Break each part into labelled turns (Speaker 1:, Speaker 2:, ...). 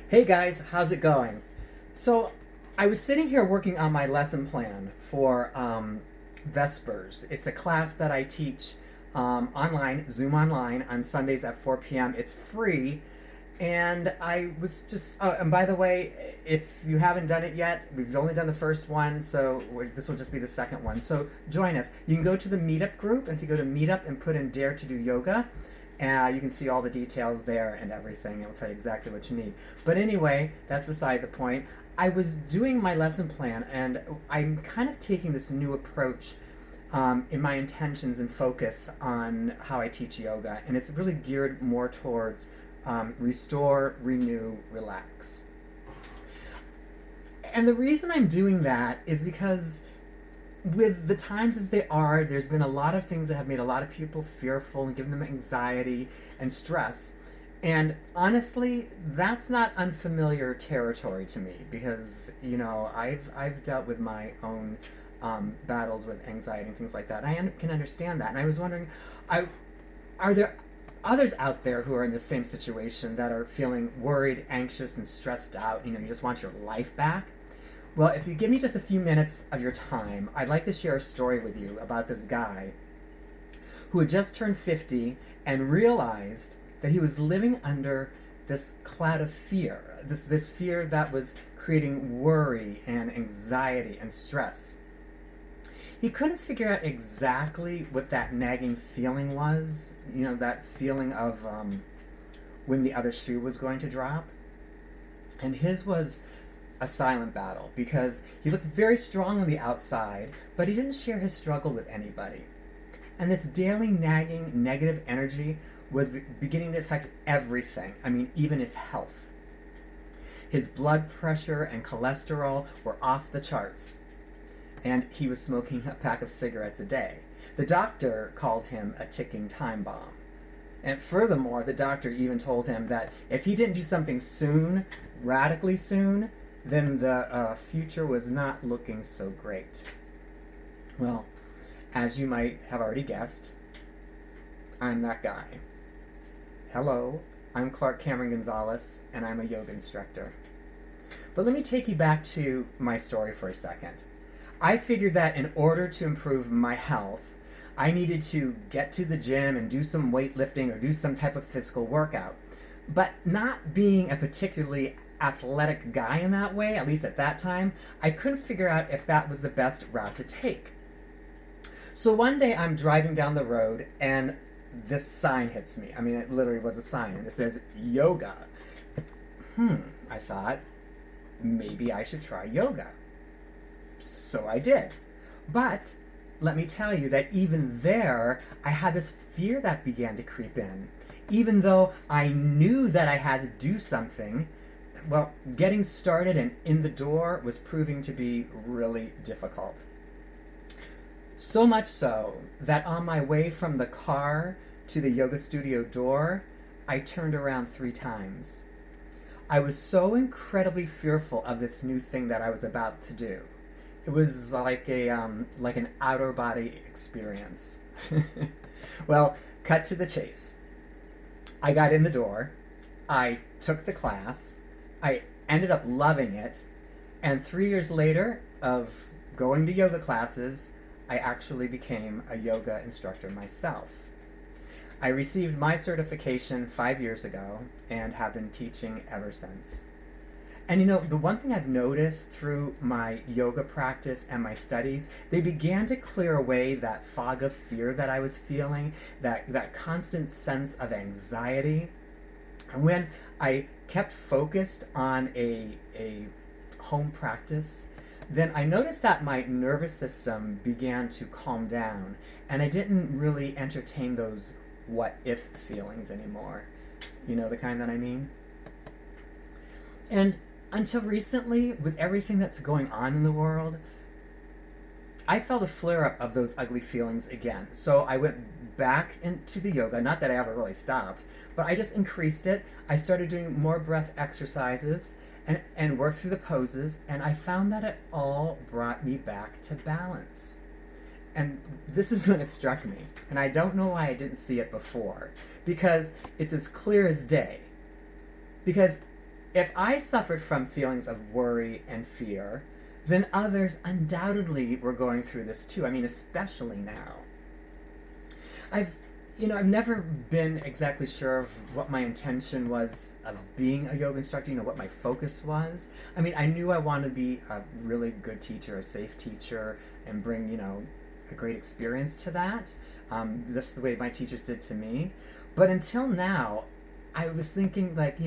Speaker 1: Hey guys, how's it going? So, I was sitting here working on my lesson plan for Vespers. It's a class that I teach online, Zoom online, on Sundays at 4 p.m. It's free. And I was just, oh, and by the way, if you haven't done it yet, we've only done the first one, so this will just be the second one. So join us. You can go to the Meetup group, and if you go to Meetup and put in Dare to Do Yoga, you can see all the details there and everything. It'll tell you exactly what you need. But anyway, that's beside the point. I was doing my lesson plan, and I'm kind of taking this new approach in my intentions and focus on how I teach yoga. And it's really geared more towards restore, renew, relax. And the reason I'm doing that is because with the times as they are, there's been a lot of things that have made a lot of people fearful and given them anxiety and stress. And honestly, that's not unfamiliar territory to me because, I've dealt with my own battles with anxiety and things like that. And I can understand that. And I was wondering, are there others out there who are in the same situation that are feeling worried, anxious, and stressed out? You just want your life back? Well, if you give me just a few minutes of your time, I'd like to share a story with you about this guy who had just turned 50 and realized that he was living under this cloud of fear, this fear that was creating worry and anxiety and stress. He couldn't figure out exactly what that nagging feeling was, that feeling of when the other shoe was going to drop. And his was a silent battle because he looked very strong on the outside, but he didn't share his struggle with anybody. And this daily nagging negative energy was beginning to affect everything. I mean, even his health. His blood pressure and cholesterol were off the charts, and he was smoking a pack of cigarettes a day. The doctor called him a ticking time bomb. And furthermore, the doctor even told him that if he didn't do something soon, radically soon, then the future was not looking so great. Well, as you might have already guessed, I'm that guy. Hello, I'm Clark Cameron Gonzalez, and I'm a yoga instructor. But let me take you back to my story for a second. I figured that in order to improve my health, I needed to get to the gym and do some weightlifting or do some type of physical workout. But not being a particularly athletic guy in that way, at least at that time, I couldn't figure out if that was the best route to take. So one day I'm driving down the road and this sign hits me. I mean, it literally was a sign, and it says yoga. I thought, maybe I should try yoga. So I did. But let me tell you that even there, I had this fear that began to creep in. Even though I knew that I had to do something, well, getting started and in the door was proving to be really difficult. So much so that on my way from the car to the yoga studio door, I turned around 3 times. I was so incredibly fearful of this new thing that I was about to do. It was like an outer body experience. Well, cut to the chase. I got in the door, I took the class, I ended up loving it, and 3 years later of going to yoga classes, I actually became a yoga instructor myself. I received my certification 5 years ago and have been teaching ever since. And the one thing I've noticed through my yoga practice and my studies, they began to clear away that fog of fear that I was feeling, that constant sense of anxiety. And when I kept focused on a home practice, then I noticed that my nervous system began to calm down, and I didn't really entertain those what-if feelings anymore. You know the kind that I mean? And until recently, with everything that's going on in the world, I felt a flare-up of those ugly feelings again. So I went back into the yoga, not that I ever really stopped, but I just increased it. I started doing more breath exercises and worked through the poses, and I found that it all brought me back to balance. And this is when it struck me, and I don't know why I didn't see it before, because it's as clear as day. Because If I suffered from feelings of worry and fear, then others undoubtedly were going through this too. I mean, especially now. I've I've never been exactly sure of what my intention was of being a yoga instructor, what my focus was. I mean, I knew I wanted to be a really good teacher, a safe teacher, and bring, a great experience to that, just the way my teachers did to me. But until now, I was thinking, like,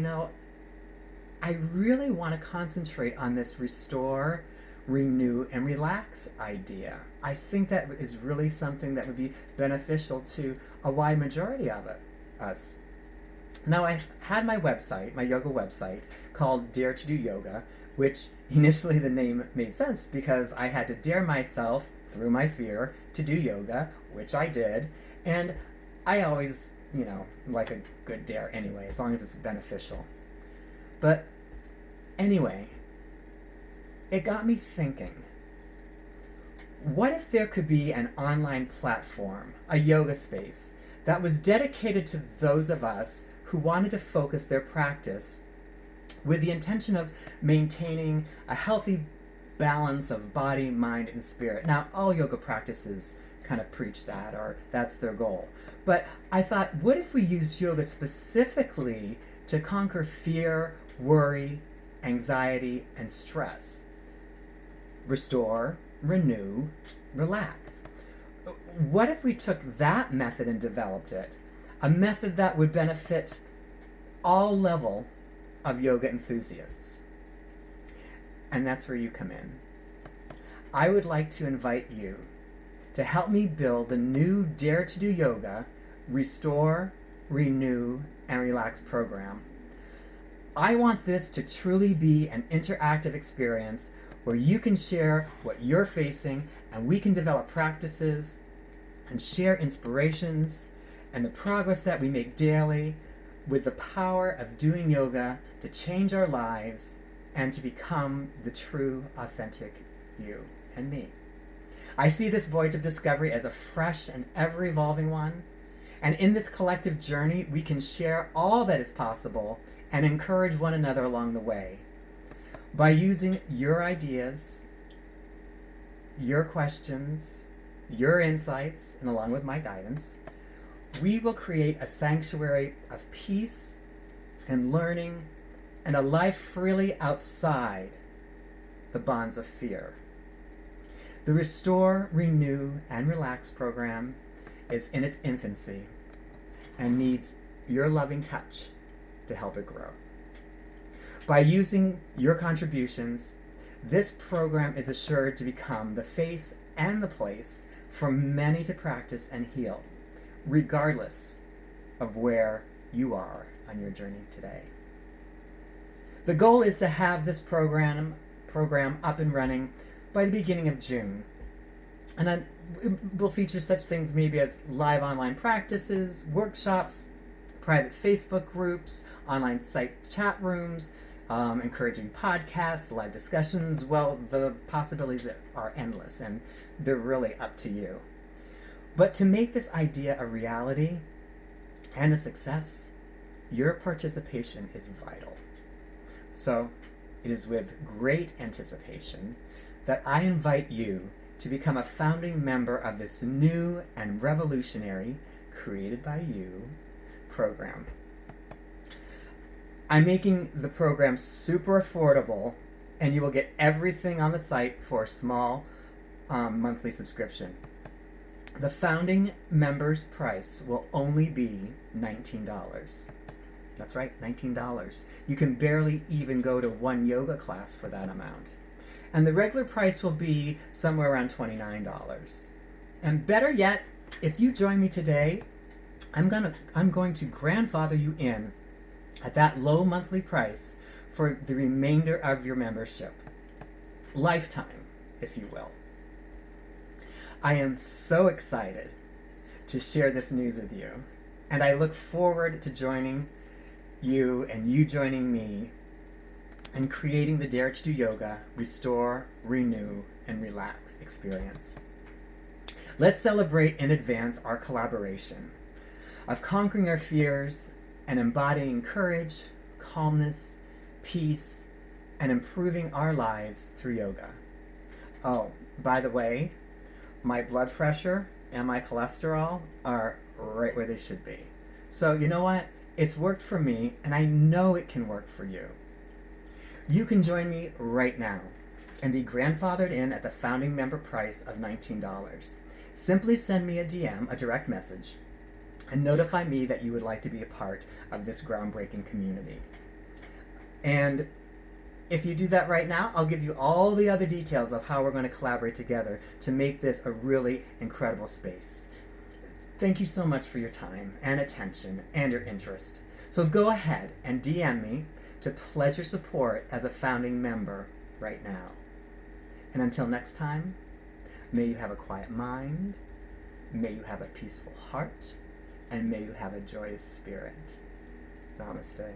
Speaker 1: I really want to concentrate on this restore, renew, and relax idea. I think that is really something that would be beneficial to a wide majority of us. Now, I had my website, my yoga website, called Dare to Do Yoga, which initially the name made sense because I had to dare myself through my fear to do yoga, which I did. And I always, like a good dare anyway, as long as it's beneficial. But anyway, it got me thinking, what if there could be an online platform, a yoga space, that was dedicated to those of us who wanted to focus their practice with the intention of maintaining a healthy balance of body, mind, and spirit. Now, all yoga practices kind of preach that, or that's their goal. But I thought, what if we used yoga specifically to conquer fear, worry, anxiety, and stress? Restore, renew, relax. What if we took that method and developed it? A method that would benefit all level of yoga enthusiasts. And that's where you come in. I would like to invite you to help me build the new Dare to Do Yoga Restore, Renew, and Relax program. I want this to truly be an interactive experience where you can share what you're facing and we can develop practices and share inspirations and the progress that we make daily with the power of doing yoga to change our lives and to become the true, authentic you and me. I see this voyage of discovery as a fresh and ever-evolving one. And in this collective journey, we can share all that is possible and encourage one another along the way. By using your ideas, your questions, your insights, and along with my guidance, we will create a sanctuary of peace and learning and a life freely outside the bonds of fear. The Restore, Renew, and Relax program is in its infancy and needs your loving touch to help it grow. By using your contributions, this program is assured to become the face and the place for many to practice and heal, regardless of where you are on your journey today. The goal is to have this program up and running by the beginning of June. And then it will feature such things maybe as live online practices, workshops, private Facebook groups, online site chat rooms, encouraging podcasts, live discussions. Well, the possibilities are endless, and they're really up to you. But to make this idea a reality and a success, your participation is vital. So it is with great anticipation that I invite you to become a founding member of this new and revolutionary, created by you, program. I'm making the program super affordable, and you will get everything on the site for a small monthly subscription. The founding member's price will only be $19. That's right, $19. You can barely even go to one yoga class for that amount. And the regular price will be somewhere around $29. And better yet, if you join me today, I'm going to grandfather you in at that low monthly price for the remainder of your membership. Lifetime, if you will. I am so excited to share this news with you, and I look forward to joining you and you joining me and creating the Dare to Do Yoga, Restore, Renew, and Relax experience. Let's celebrate in advance our collaboration of conquering our fears and embodying courage, calmness, peace, and improving our lives through yoga. Oh, by the way, my blood pressure and my cholesterol are right where they should be. So, you know what? It's worked for me, and I know it can work for you. You can join me right now and be grandfathered in at the founding member price of $19. Simply send me a DM, a direct message, and notify me that you would like to be a part of this groundbreaking community. And if you do that right now, I'll give you all the other details of how we're going to collaborate together to make this a really incredible space. Thank you so much for your time and attention and your interest. So go ahead and DM me to pledge your support as a founding member right now. And until next time, may you have a quiet mind, may you have a peaceful heart, and may you have a joyous spirit. Namaste.